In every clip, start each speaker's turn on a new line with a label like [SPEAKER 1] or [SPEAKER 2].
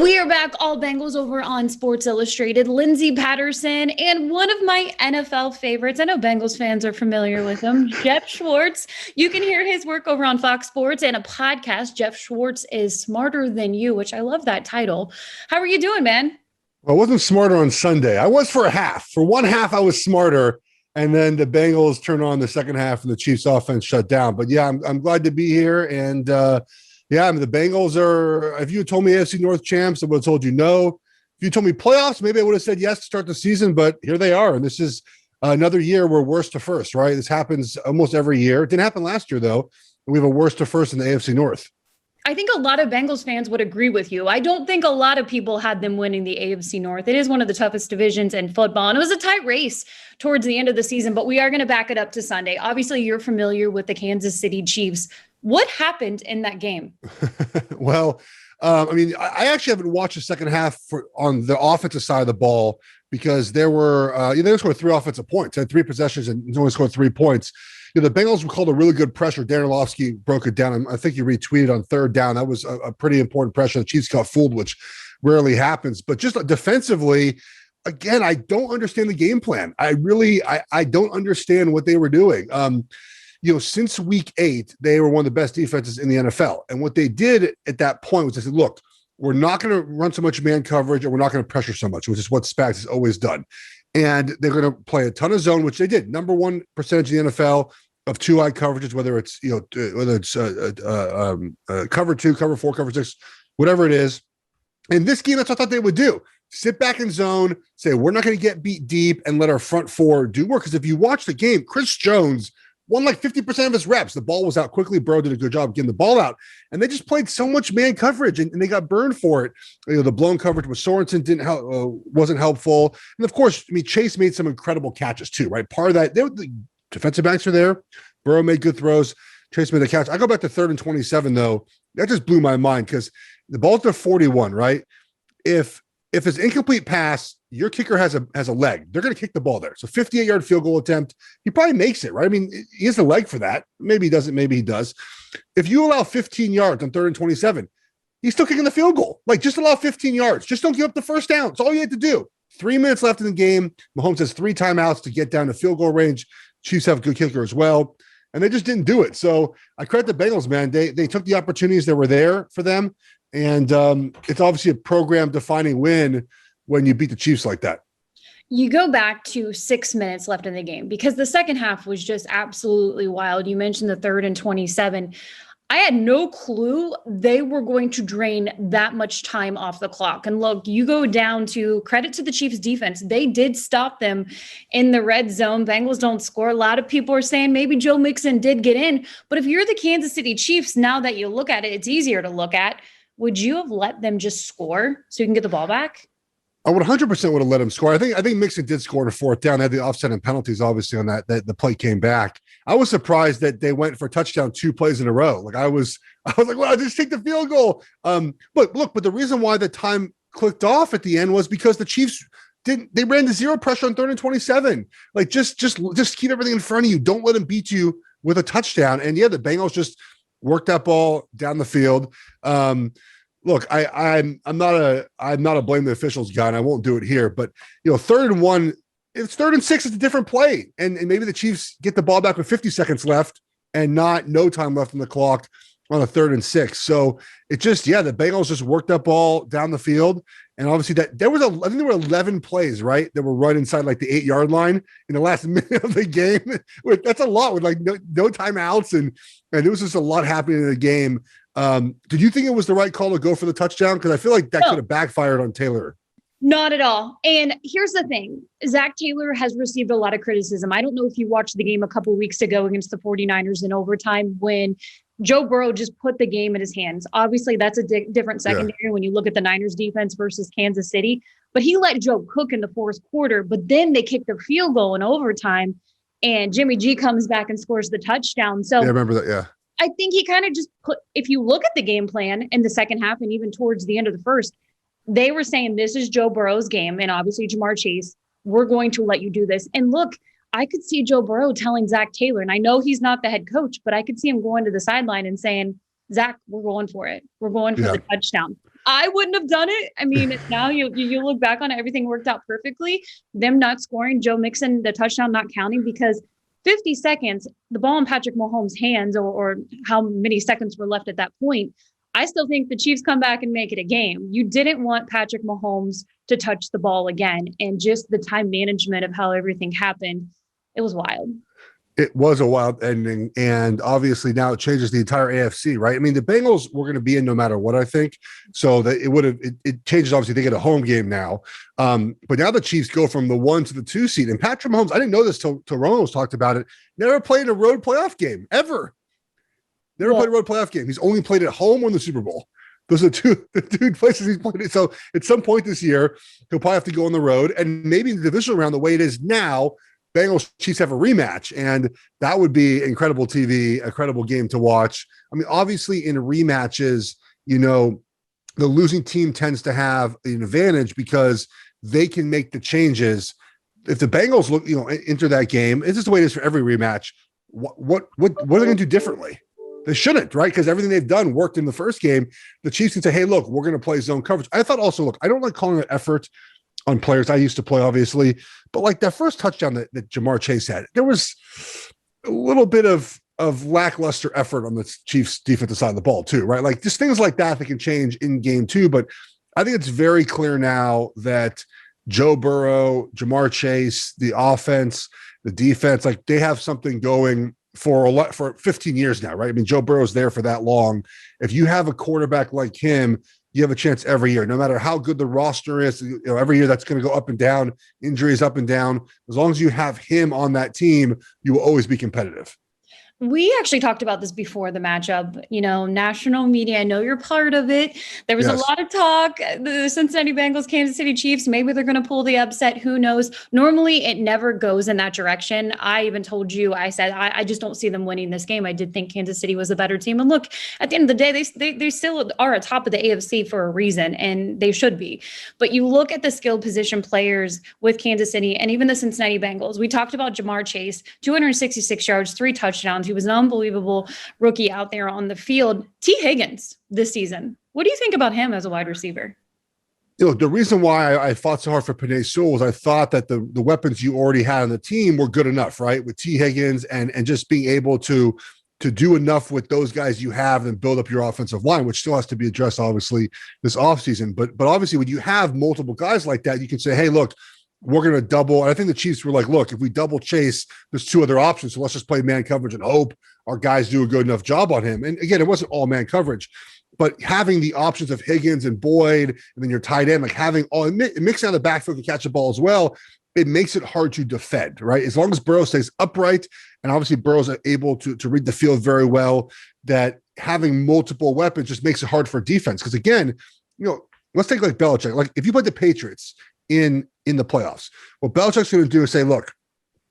[SPEAKER 1] We are back, all Bengals, over on Sports Illustrated. Lindsay Patterson and one of my NFL favorites. I know Bengals fans are familiar with him, Geoff Schwartz. You can hear his work over on Fox Sports and a podcast. Geoff Schwartz is Smarter Than You, which I love that title. How are you doing, man?
[SPEAKER 2] Well, I wasn't smarter on Sunday. I was for a half. For one half, I was smarter. And then the Bengals turned on the second half and the Chiefs offense shut down. But yeah, I'm glad to be here. And yeah, I mean, the Bengals are, if you had told me AFC North champs, I would have told you no. If you told me playoffs, maybe I would have said yes to start the season, but here they are. And this is another year we're worst to first, right? This happens almost every year. It didn't happen last year, though. We have a worst to first in the AFC North.
[SPEAKER 1] I think a lot of Bengals fans would agree with you. I don't think a lot of people had them winning the AFC North. It is one of the toughest divisions in football, and it was a tight race towards the end of the season, but we are going to back it up to Sunday. Obviously, you're familiar with the Kansas City Chiefs. What happened in that game?
[SPEAKER 2] Well, I mean, I actually haven't watched the second half on the offensive side of the ball because there were, they scored 3 offensive points, had 3 possessions and only scored 3 points. The Bengals were called a really good pressure. Darren Orlovsky broke it down. And I think you retweeted on third down. That was a pretty important pressure. The Chiefs got fooled, which rarely happens. But just defensively, again, I don't understand the game plan. I don't understand what they were doing. Since week 8, they were one of the best defenses in the NFL. And what they did at that point was they said, look, we're not going to run so much man coverage and we're not going to pressure so much, which is what Spags has always done. And they're going to play a ton of zone, which they did. Number 1 percentage in the NFL of 2-eye coverages, whether it's cover 2, cover 4, cover 6, whatever it is. In this game, that's what I thought they would do. Sit back in zone, say we're not going to get beat deep, and let our front 4 do work. Because if you watch the game, Chris Jones won like 50% of his reps. The ball was out quickly. Burrow did a good job getting the ball out. And they just played so much man coverage, and they got burned for it. The blown coverage with Sorensen wasn't helpful. And of course, I mean, Chase made some incredible catches too, right? Part of that, the defensive backs are there. Burrow made good throws. Chase made a catch. I go back to 3rd and 27, though. That just blew my mind because the ball's to 41, right? If it's incomplete pass, your kicker has a leg. They're going to kick the ball there. So 58-yard field goal attempt. He probably makes it, right? I mean, he has a leg for that. Maybe he doesn't. Maybe he does. If you allow 15 yards on 3rd and 27, he's still kicking the field goal. Like, just allow 15 yards. Just don't give up the first down. It's all you had to do. 3 minutes left in the game. Mahomes has 3 timeouts to get down to field goal range. Chiefs have a good kicker as well. And they just didn't do it. So I credit the Bengals, man. They took the opportunities that were there for them. And it's obviously a program-defining win when you beat the Chiefs like that.
[SPEAKER 1] You go back to 6 minutes left in the game because the second half was just absolutely wild. You mentioned the 3rd and 27. I had no clue they were going to drain that much time off the clock. And look, you go down to credit to the Chiefs defense. They did stop them in the red zone. Bengals don't score. A lot of people are saying maybe Joe Mixon did get in. But if you're the Kansas City Chiefs, now that you look at it, it's easier to look at. Would you have let them just score so you can get the ball back?
[SPEAKER 2] I would 100% would have let him score. I think Mixon did score in a 4th down. They had the offset and penalties, obviously, on that the play came back. I was surprised that they went for a touchdown 2 plays in a row. Like I was like, well, just take the field goal. But the reason why the time clicked off at the end was because the Chiefs they ran the 0 pressure on 3rd and 27. Like just keep everything in front of you. Don't let them beat you with a touchdown. And yeah, the Bengals just worked that ball down the field. Look, I'm not a blame the officials guy, and I won't do it here. But 3rd and 1, it's 3rd and 6. It's a different play, and maybe the Chiefs get the ball back with 50 seconds left and no time left on the clock on a 3rd and 6. So it just the Bengals just worked that ball down the field, and obviously I think there were 11 plays right that were right inside like the 8-yard line in the last minute of the game. That's a lot with like no timeouts, and there was just a lot happening in the game. Did you think it was the right call to go for the touchdown? Because I feel like that could have backfired on Taylor.
[SPEAKER 1] Not at all. And here's the thing. Zach Taylor has received a lot of criticism. I don't know if you watched the game a couple of weeks ago against the 49ers in overtime when Joe Burrow just put the game in his hands. Obviously, that's a different secondary when you look at the Niners defense versus Kansas City. But he let Joe cook in the 4th quarter, but then they kicked the field goal in overtime, and Jimmy G comes back and scores the touchdown. So
[SPEAKER 2] yeah, I remember that, yeah.
[SPEAKER 1] I think he kind of just if you look at the game plan in the second half and even towards the end of the first, they were saying this is Joe Burrow's game, and obviously Jamar Chase, we're going to let you do this. And look, I could see Joe Burrow telling Zach Taylor, and I know he's not the head coach, but I could see him going to the sideline and saying, Zach, we're going for it. We're going for the touchdown. I wouldn't have done it. I mean, now you look back on it, everything worked out perfectly. Them not scoring, Joe Mixon, the touchdown not counting because 50 seconds, the ball in Patrick Mahomes' hands or how many seconds were left at that point. I still think the Chiefs come back and make it a game. You didn't want Patrick Mahomes to touch the ball again. And just the time management of how everything happened, it was wild.
[SPEAKER 2] It was a wild ending, and obviously now it changes the entire AFC, right? I mean, the Bengals were going to be in no matter what, I think. So that it changes. Obviously, they get a home game now, but now the Chiefs go from the 1 to the 2 seed. And Patrick Mahomes, I didn't know this till Romo was talked about it. Never played a road playoff game ever. Never played a road playoff game. He's only played at home or in the Super Bowl. Those are the two places he's played it. So at some point this year, he'll probably have to go on the road, and maybe in the divisional round, the way it is now, Bengals Chiefs have a rematch, and that would be incredible TV, a incredible game to watch. I mean, obviously in rematches, the losing team tends to have an advantage because they can make the changes. If the Bengals enter that game, it's just the way it is for every rematch. What are they going to do differently? They shouldn't, right? Because everything they've done worked in the first game. The Chiefs can say, hey, look, we're going to play zone coverage. I thought also, look, I don't like calling it effort on players. I used to play, obviously, but like that first touchdown that Jamar Chase had, there was a little bit of lackluster effort on the Chiefs defensive side of the ball too, right? Like just things like that can change in game 2. But I think it's very clear now that Joe Burrow, Jamar Chase, the offense, the defense, like they have something going for 15 years now, right? I mean, Joe Burrow's there for that long. If you have a quarterback like him, you have a chance every year, no matter how good the roster is. Every year that's going to go up and down, injuries up and down. As long as you have him on that team, you will always be competitive.
[SPEAKER 1] We actually talked about this before the matchup, national media. I know you're part of it. There was a lot of talk, the Cincinnati Bengals, Kansas City Chiefs, maybe they're going to pull the upset. Who knows? Normally it never goes in that direction. I even told you, I said, I just don't see them winning this game. I did think Kansas City was a better team. And look, at the end of the day, they still are atop of the AFC for a reason, and they should be. But you look at the skill position players with Kansas City and even the Cincinnati Bengals. We talked about Jamar Chase, 266 yards, 3 touchdowns. He was an unbelievable rookie out there on the field. T. Higgins this season. What do you think about him as a wide receiver?
[SPEAKER 2] The reason why I fought so hard for Penei Sewell was I thought that the weapons you already had on the team were good enough, right? With T. Higgins and just being able to do enough with those guys you have and build up your offensive line, which still has to be addressed, obviously, this offseason. But obviously, when you have multiple guys like that, you can say, hey, look, we're going to double. And I think the Chiefs were like, look, if we double Chase, there's 2 other options. So let's just play man coverage and hope our guys do a good enough job on him. And again, it wasn't all man coverage, but having the options of Higgins and Boyd, and then your tight end, like having all mixing out the backfield to catch the ball as well, it makes it hard to defend, right? As long as Burrow stays upright, and obviously Burrow's able to read the field very well, that having multiple weapons just makes it hard for defense. Because again, let's take like Belichick. Like if you put the Patriots in the playoffs, what Belichick's going to do is say, look,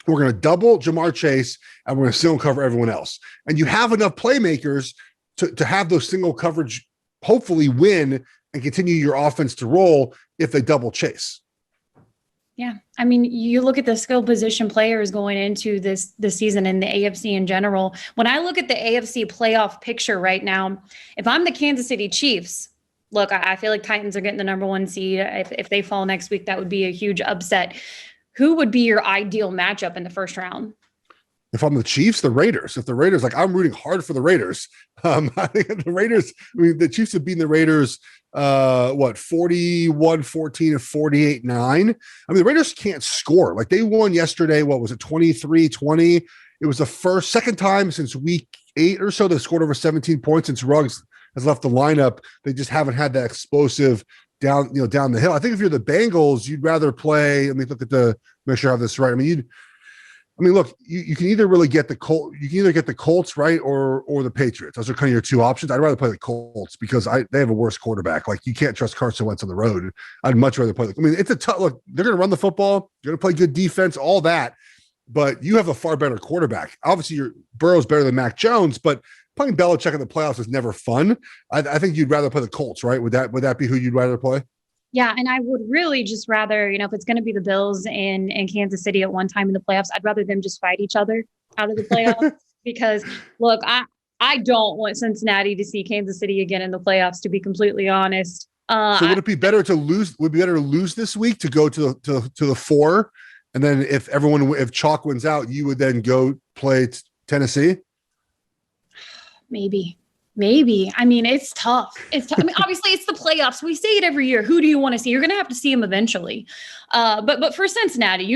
[SPEAKER 2] we're going to double Jamar Chase and we're going to single cover everyone else. And you have enough playmakers to have those single coverage, hopefully win and continue your offense to roll if they double Chase.
[SPEAKER 1] Yeah. I mean, you look at the skill position players going into this season in the AFC in general. When I look at the AFC playoff picture right now, if I'm the Kansas City Chiefs, look, I feel like Titans are getting the number 1 seed. If they fall next week, that would be a huge upset. Who would be your ideal matchup in the first round?
[SPEAKER 2] If I'm the Chiefs, the Raiders. If the Raiders, like I'm rooting hard for the Raiders. I think the Raiders, the Chiefs have beaten the Raiders, 41-14 and 48-9. I mean, the Raiders can't score. Like they won yesterday, what was it, 23-20? It was the second time since week 8 or so they scored over 17 points since Ruggs has left the lineup. They just haven't had that explosive down the hill. I think if you're the Bengals, you'd rather play. Let me make sure I have this right. Look, you can either really get the Colts. You can either get the Colts, right, or the Patriots. Those are kind of your 2 options. I'd rather play the Colts because they have a worse quarterback. Like you can't trust Carson Wentz on the road. I'd much rather play. It's a tough look. They're going to run the football. They're going to play good defense, all that. But you have a far better quarterback. Obviously, Burrow's better than Mac Jones, but playing Belichick in the playoffs is never fun. I think you'd rather play the Colts, right? Would that be who you'd rather play?
[SPEAKER 1] Yeah, and I would really just rather, if it's going to be the Bills and Kansas City at one time in the playoffs, I'd rather them just fight each other out of the playoffs because, look, I don't want Cincinnati to see Kansas City again in the playoffs, to be completely honest.
[SPEAKER 2] So would it be better to lose? Would it be better to lose this week to go to the 4, and then if Chalk wins out, you would then go play Tennessee?
[SPEAKER 1] Maybe. I mean, it's tough. I mean, obviously, it's the playoffs. We say it every year. Who do you want to see? You're going to have to see them eventually. But for Cincinnati,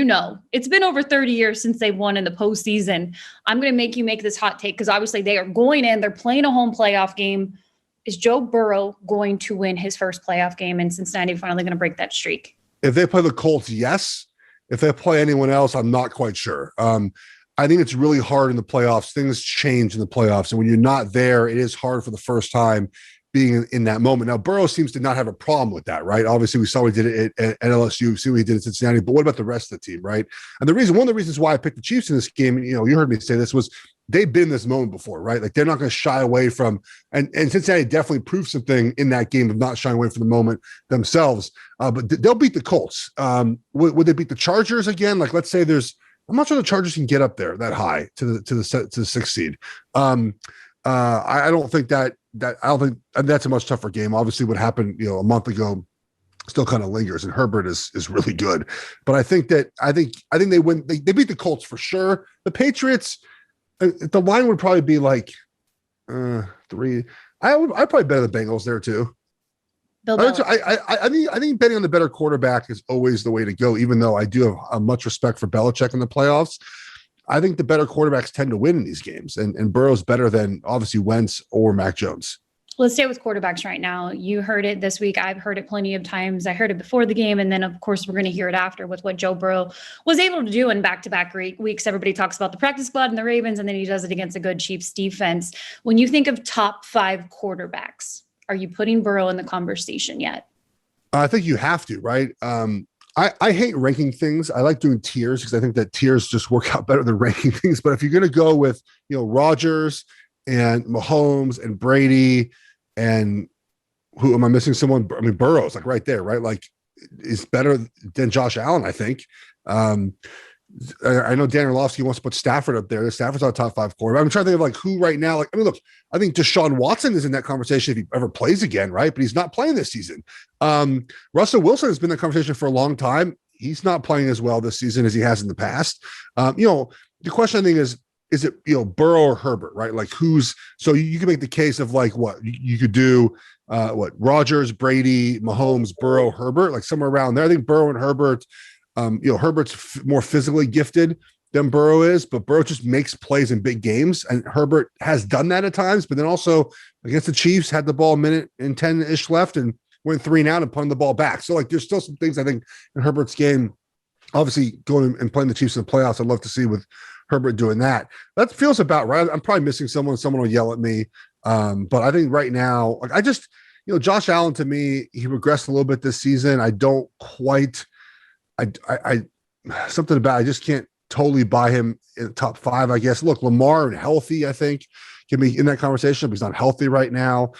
[SPEAKER 1] it's been over 30 years since they've won in the postseason. I'm going to make you make this hot take because obviously they are going in. They're playing a home playoff game. Is Joe Burrow going to win his first playoff game and Cincinnati finally going to break that streak?
[SPEAKER 2] If they play the Colts, yes. If they play anyone else, I'm not quite sure. I think it's really hard in the playoffs. Things change in the playoffs. And when you're not there, it is hard for the first time being in that moment. Now, Burrow seems to not have a problem with that, right? Obviously, we saw he did it at LSU, we see what he did at Cincinnati, but what about the rest of the team, right? And one of the reasons why I picked the Chiefs in this game, you heard me say this, was they've been in this moment before, right? Like they're not going to shy away from, and Cincinnati definitely proved something in that game of not shying away from the moment themselves. But they'll beat the Colts. Would they beat the Chargers again? Like, let's say I'm not sure the Chargers can get up there that high to the 6th seed. I don't think that's a much tougher game. Obviously, what happened, a month ago still kind of lingers, and Herbert is really good. But I think they win. They beat the Colts for sure. The Patriots, the line would probably be like 3. I'd probably bet the Bengals there too. I think betting on the better quarterback is always the way to go, even though I do have a much respect for Belichick in the playoffs. I think the better quarterbacks tend to win in these games, and Burrow's better than obviously Wentz or Mac Jones.
[SPEAKER 1] Let's stay with quarterbacks right now. You heard it this week. I've heard it plenty of times. I heard it before the game, and then, of course, we're going to hear it after with what Joe Burrow was able to do in back-to-back weeks. Everybody talks about the practice squad and the Ravens, and then he does it against a good Chiefs defense. When you think of top 5 quarterbacks, are you putting Burrow in the conversation yet?
[SPEAKER 2] I think you have to, right? I hate ranking things. I like doing tiers because I think that tiers just work out better than ranking things. But if you're going to go with, Rodgers and Mahomes and Brady and who am I missing? Someone? I mean, Burrow's like right there, right? Like is better than Josh Allen, I think. I know Dan Orlovsky wants to put Stafford up there. Stafford's our top 5 quarterback. I'm trying to think of like who right now. Like, I mean, look, I think Deshaun Watson is in that conversation if he ever plays again, right? But he's not playing this season. Russell Wilson has been in that conversation for a long time. He's not playing as well this season as he has in the past. The question I think is it Burrow or Herbert, right? Like so you can make the case of like what you could do. Rodgers, Brady, Mahomes, Burrow, Herbert, like somewhere around there. I think Burrow and Herbert. Herbert's more physically gifted than Burrow is, but Burrow just makes plays in big games, and Herbert has done that at times. But then also against the Chiefs, had the ball a minute and 10-ish left, and went 3 and out and punted the ball back. So like, there's still some things I think in Herbert's game. Obviously, going and playing the Chiefs in the playoffs, I'd love to see with Herbert doing that. That feels about right. I'm probably missing someone. Someone will yell at me, but I think right now, like Josh Allen to me, he regressed a little bit this season. I don't quite. I something about I just can't totally buy him in the top 5. I guess. Look, Lamar and healthy, I think, can be in that conversation, but he's not healthy right now.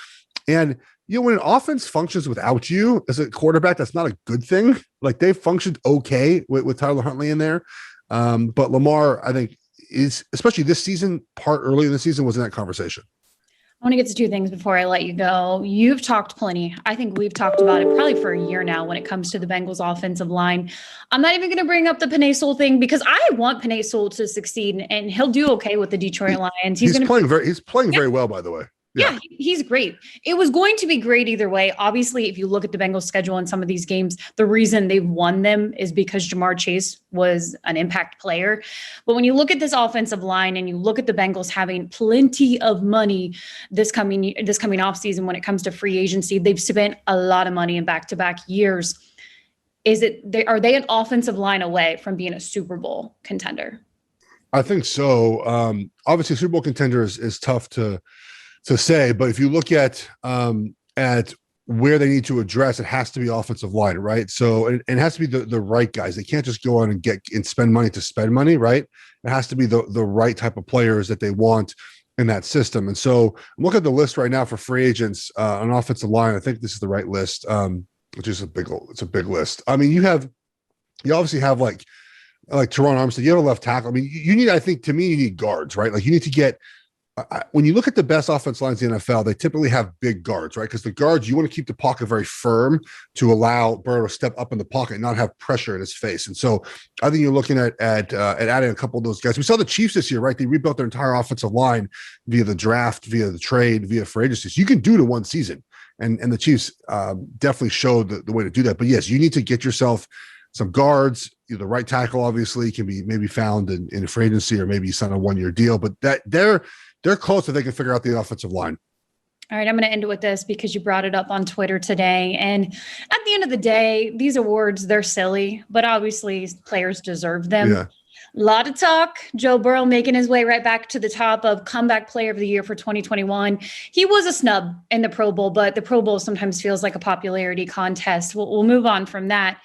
[SPEAKER 2] And when an offense functions without you as a quarterback, that's not a good thing. Like they functioned okay with Tyler Huntley in there, but Lamar, I think, is especially this season. Part early in the season was in that conversation.
[SPEAKER 1] I want to get to 2 things before I let you go. You've talked plenty. I think we've talked about it probably for a year now when it comes to the Bengals offensive line. I'm not even going to bring up the Penei Sewell thing because I want Penei Sewell to succeed, and he'll do okay with the Detroit Lions. He's playing
[SPEAKER 2] very well, by the way.
[SPEAKER 1] Yeah, he's great. It was going to be great either way. Obviously, if you look at the Bengals schedule in some of these games, the reason they've won them is because Jamar Chase was an impact player. But when you look at this offensive line and you look at the Bengals having plenty of money this coming offseason when it comes to free agency, they've spent a lot of money in back-to-back years. Are they an offensive line away from being a Super Bowl contender?
[SPEAKER 2] I think so. Obviously, Super Bowl contender is tough to say, but if you look at where they need to address, it has to be offensive line, right? So it has to be the right guys. They can't just go on and spend money to spend money, right? It has to be the right type of players that they want in that system. And so I'm looking at the list right now for free agents on offensive line. I think this is the right list, which is it's a big list. I mean, you obviously have like Teron Armstead. You have a left tackle. I mean, you need, I think, to me, you need guards, right? Like you need to get when you look at the best offense lines in the NFL, they typically have big guards, right? Because the guards, you want to keep the pocket very firm to allow Burrow to step up in the pocket and not have pressure in his face. And so I think you're looking at adding a couple of those guys. We saw the Chiefs this year, right? They rebuilt their entire offensive line via the draft, via the trade, via free agency. So you can do it in one season. And the Chiefs definitely showed the way to do that. But yes, you need to get yourself some guards. The right tackle obviously can be maybe found in a free agency, or maybe you sign a 1-year deal. But that they're close if they can figure out the offensive line.
[SPEAKER 1] All right, I'm going to end it with this because you brought it up on Twitter today. And at the end of the day, these awards, they're silly, but obviously players deserve them.
[SPEAKER 2] Yeah.
[SPEAKER 1] A lot of talk. Joe Burrow making his way right back to the top of comeback player of the year for 2021. He was a snub in the Pro Bowl, but the Pro Bowl sometimes feels like a popularity contest. We'll move on from that.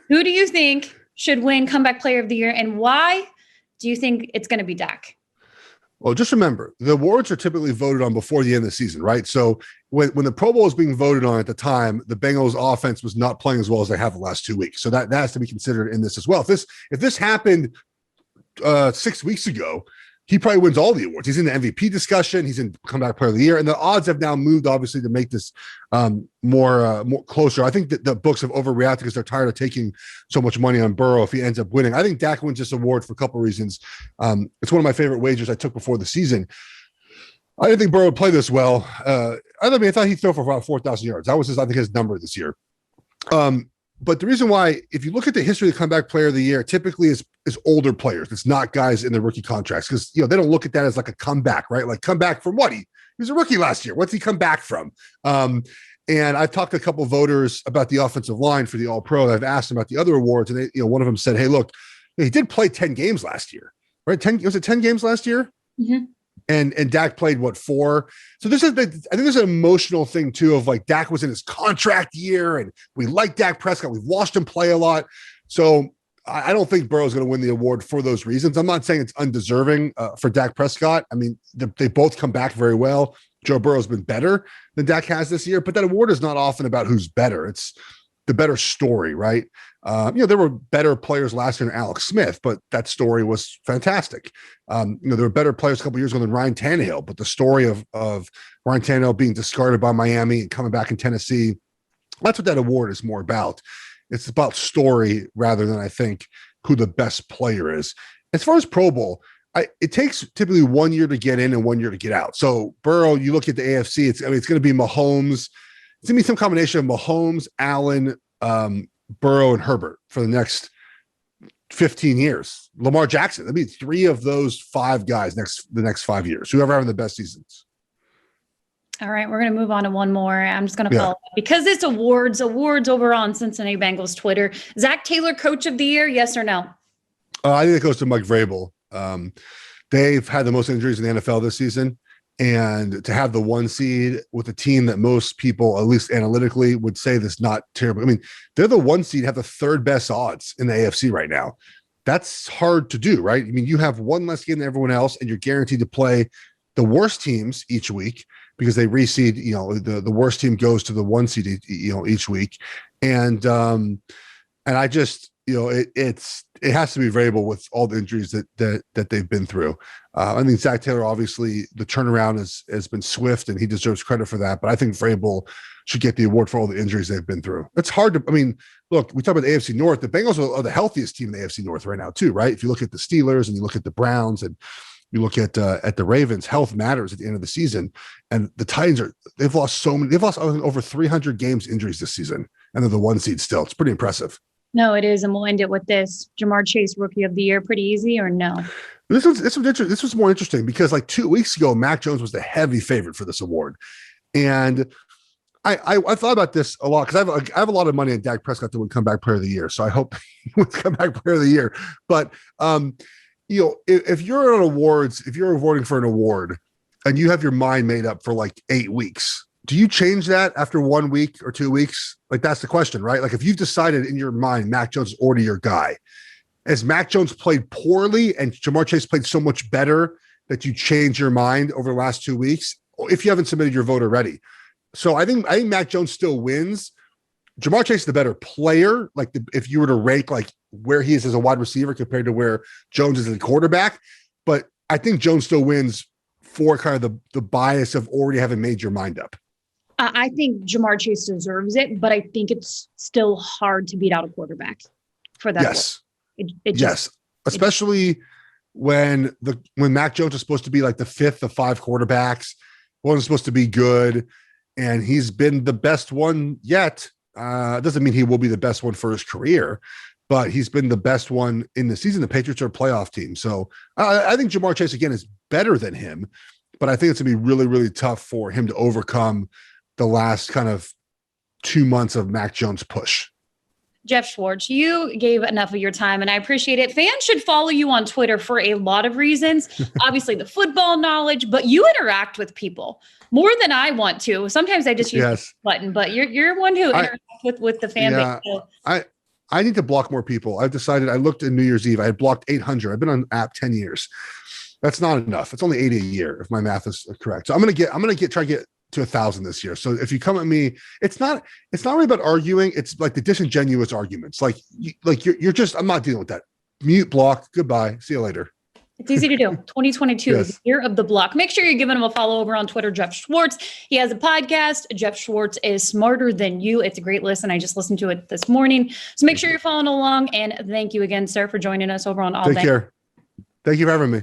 [SPEAKER 1] Who do you think should win comeback player of the year, and why do you think it's going to be Dak?
[SPEAKER 2] Well, just remember, the awards are typically voted on before the end of the season, right? So when the Pro Bowl was being voted on at the time, the Bengals offense was not playing as well as they have the last 2 weeks. So that has to be considered in this as well. If this happened 6 weeks ago, he probably wins all the awards. He's in the MVP discussion. He's in comeback player of the year. And the odds have now moved, obviously, to make this more closer. I think that the books have overreacted because they're tired of taking so much money on Burrow if he ends up winning. I think Dak wins this award for a couple of reasons. It's one of my favorite wagers I took before the season. I didn't think Burrow would play this well. I thought he'd throw for about 4,000 yards. That was his number this year. But the reason why, if you look at the history of the comeback player of the year, typically is older players. It's not guys in the rookie contracts, because they don't look at that as like a comeback, right? Like, come back from what? He was a rookie last year. What's he come back from? And I've talked to a couple of voters about the offensive line for the All-Pro. I've asked them about the other awards, and they, one of them said, "Hey, look, he did play 10 games last year, right? 10 was it 10 games last year?"
[SPEAKER 1] Mm-hmm.
[SPEAKER 2] And Dak played 4. So I think there's an emotional thing too of like Dak was in his contract year and we like Dak Prescott. We've watched him play a lot. So I don't think Burrow's going to win the award for those reasons. I'm not saying it's undeserving for Dak Prescott. I mean, they both come back very well. Joe Burrow's been better than Dak has this year, but that award is not often about who's better. It's the better story, right? There were better players last year than Alex Smith, but that story was fantastic. There were better players a couple years ago than Ryan Tannehill, but the story of Ryan Tannehill being discarded by Miami and coming back in Tennessee, that's what that award is more about. It's about story rather than, I think, who the best player is. As far as Pro Bowl, it takes typically 1 year to get in and 1 year to get out. So Burrow, you look at the AFC, it's going to be Mahomes. It's going to be some combination of Mahomes, Allen, Burrow, and Herbert for the next 15 years. Lamar Jackson. That'd be 3 of those 5 guys the next 5 years, whoever having the best seasons.
[SPEAKER 1] All right, we're going to move on to one more. I'm just going to follow up because it's awards over on Cincinnati Bengals Twitter. Zach Taylor, Coach of the Year, yes or no?
[SPEAKER 2] I think it goes to Mike Vrabel. They've had the most injuries in the NFL this season. And to have the 1 seed with a team that most people, at least analytically, would say that's not terrible. I mean, they're the 1 seed, have the 3rd best odds in the AFC right now. That's hard to do, right? I mean, you have 1 less game than everyone else, and you're guaranteed to play the worst teams each week because they reseed. The worst team goes to the 1 seed, each week, and I just, it has to be Vrabel with all the injuries that they've been through. I think Zach Taylor, obviously, the turnaround has been swift, and he deserves credit for that. But I think Vrabel should get the award for all the injuries they've been through. It's hard to. I mean, look, we talk about the AFC North. The Bengals are the healthiest team in the AFC North right now, too, right? If you look at the Steelers and you look at the Browns and you look at the Ravens, health matters at the end of the season. And the Titans they've lost over 300 games injuries this season, and they're the 1 seed still. It's pretty impressive.
[SPEAKER 1] No, it is. And we'll end it with this. Jamar Chase, Rookie of the Year, pretty easy or no?
[SPEAKER 2] This was more interesting because like 2 weeks ago, Mac Jones was the heavy favorite for this award. And I thought about this a lot because I have a lot of money on Dak Prescott to win comeback player of the year. So I hope he wins comeback player of the year. But, if you're on awards, if you're awarding for an award and you have your mind made up for like 8 weeks, do you change that after 1 week or 2 weeks? Like, that's the question, right? Like, if you've decided in your mind, Mac Jones is already your guy, as Mac Jones played poorly and Jamar Chase played so much better that you change your mind over the last 2 weeks, if you haven't submitted your vote already. So I think Mac Jones still wins. Jamar Chase is the better player. Like, if you were to rank like where he is as a wide receiver compared to where Jones is as a quarterback, but I think Jones still wins for kind of the bias of already having made your mind up?
[SPEAKER 1] I think Jamar Chase deserves it, but I think it's still hard to beat out a quarterback for that.
[SPEAKER 2] Yes. Yes. Especially when Mac Jones is supposed to be like the fifth of five quarterbacks, wasn't supposed to be good, and he's been the best one yet. Doesn't mean he will be the best one for his career, but he's been the best one in the season. The Patriots are a playoff team. So I think Jamar Chase, again, is better than him, but I think it's going to be really, really tough for him to overcome the last kind of 2 months of Mac Jones' push.
[SPEAKER 1] Geoff Schwartz, you gave enough of your time, and I appreciate it. Fans should follow you on Twitter for a lot of reasons. Obviously, the football knowledge, but you interact with people more than I want to. Sometimes I just use the button, but you're one who interacts with the fan base. So.
[SPEAKER 2] I need to block more people. I've decided. I looked in New Year's Eve. I had blocked 800. I've been on the app 10 years. That's not enough. It's only 80 a year if my math is correct. So I'm gonna try to get to 1,000 this year. So if you come at me, it's not really about arguing. It's like the disingenuous arguments. Like you're just, I'm not dealing with that. Mute, block, goodbye. See you later.
[SPEAKER 1] It's easy to do. 2022 is the year of the block. Make sure you're giving him a follow over on Twitter, Geoff Schwartz. He has a podcast. Geoff Schwartz is Smarter Than You. It's a great listen. I just listened to it this morning. So make sure you're following along. And thank you again, sir, for joining us over on All Day.
[SPEAKER 2] Take care. Thank you for having me.